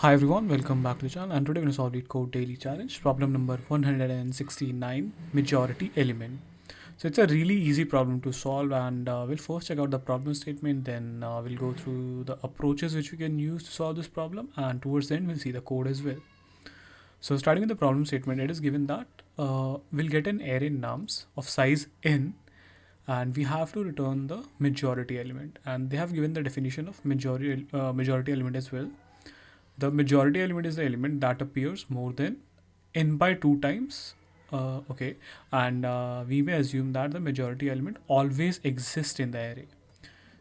Hi everyone, welcome back to the channel, and today we're going to solve Leetcode daily challenge, problem number 169, majority element. So it's a really easy problem to solve, and we'll first check out the problem statement, then we'll go through the approaches which we can use to solve this problem, and towards the end we'll see the code as well. So starting with the problem statement, it is given that we'll get an array nums of size n, and we have to return the majority element, and they have given the definition of majority element as well. The majority element is the element that appears more than n by 2 times. Okay, and we may assume that the majority element always exists in the array.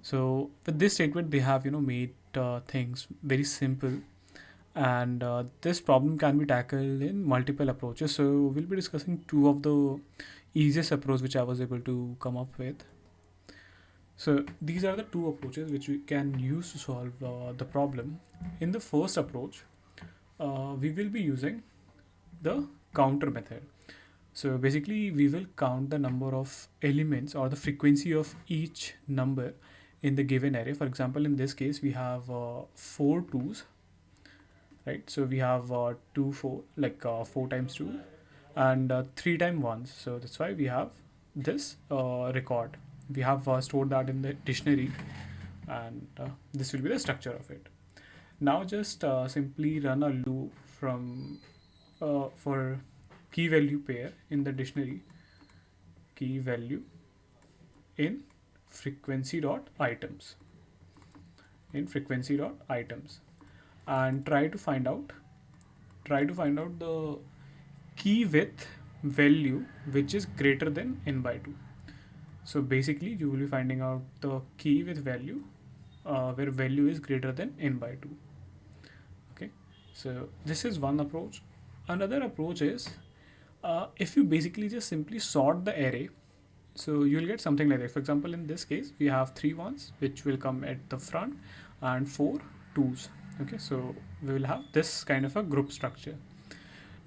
So with this statement, they have made things very simple, and this problem can be tackled in multiple approaches. So we'll be discussing two of the easiest approach which I was able to come up with. So these are the two approaches which we can use to solve the problem. In the first approach, we will be using the counter method. So basically we will count the number of elements or the frequency of each number in the given array. For example, in this case we have 4 twos, right? So we have 2 4, like 4 times 2, and 3 times 1. So that's why we have this record. We have stored that in the dictionary, and this will be the structure of it. Now just simply run a loop from for key value pair in the dictionary, key value in frequency dot items, and try to find out the key width value which is greater than n by 2. So basically you will be finding out the key with value where value is greater than n by 2. Okay, so this is one approach. Another approach is if you basically just simply sort the array, so you'll get something like that. For example, in this case we have 3 ones which will come at the front and 4 twos. Okay, so we will have this kind of a group structure.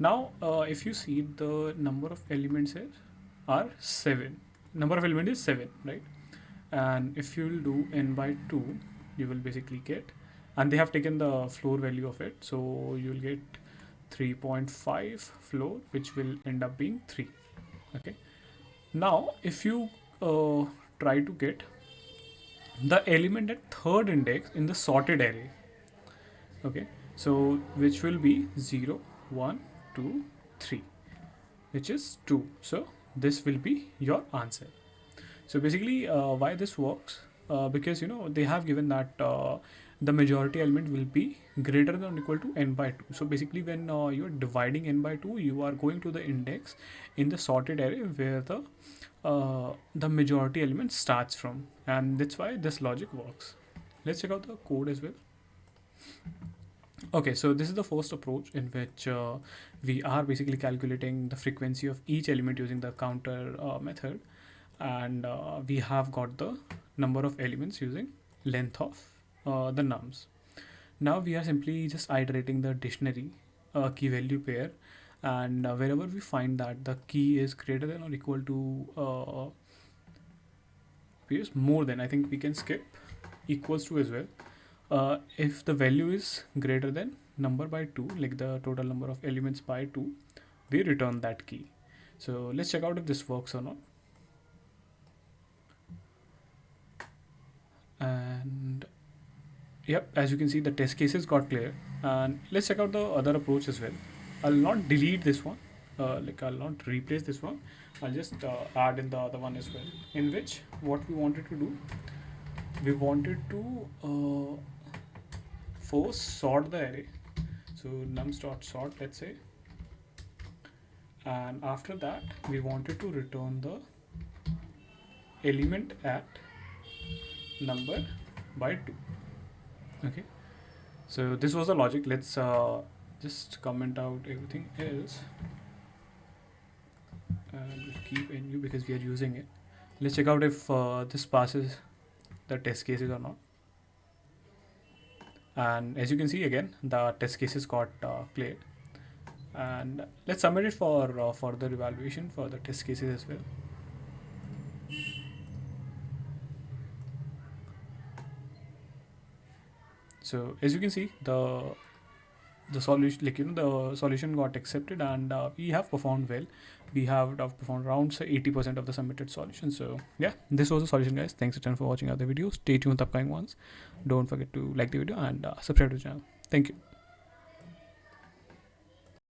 Now if you see, the number of elements here are 7. Number of element is 7, right? And if you will do n by 2, you will basically get, and they have taken the floor value of it, so you will get 3.5 floor, which will end up being 3. Okay, now if you try to get the element at third index in the sorted array, okay, so which will be 0 1 2 3, which is 2. So this will be your answer. So basically why this works, because they have given that the majority element will be greater than or equal to n by 2. So basically when you're dividing n by 2, you are going to the index in the sorted array where the majority element starts from, and that's why this logic works. Let's check out the code as well. Okay, so this is the first approach in which we are basically calculating the frequency of each element using the counter method, and we have got the number of elements using length of the nums. Now we are simply just iterating the dictionary key value pair, and wherever we find that the key is greater than or equal to more than, I think we can skip equals to as well. If the value is greater than number by 2, like the total number of elements by 2, we return that key. So let's check out if this works or not. And yep, as you can see, the test cases got clear. And let's check out the other approach as well. I'll not delete this one, like I'll not replace this one. I'll just add in the other one as well, in which what we wanted to do, we wanted to first sort the array. So nums dot sort, let's say, and after that we wanted to return the element at number by 2. Okay, so this was the logic. Let's just comment out everything else, and we'll keep nu because we are using it. Let's check out if this passes the test cases or not. And as you can see, again the test cases got cleared, and let's submit it for further evaluation for the test cases as well. So as you can see, the the solution, like the solution got accepted, and we have performed well. We have performed around 80% of the submitted solutions. So yeah, this was the solution, guys. Thanks a ton for watching other videos. Stay tuned with upcoming ones. Don't forget to like the video and subscribe to the channel. Thank you.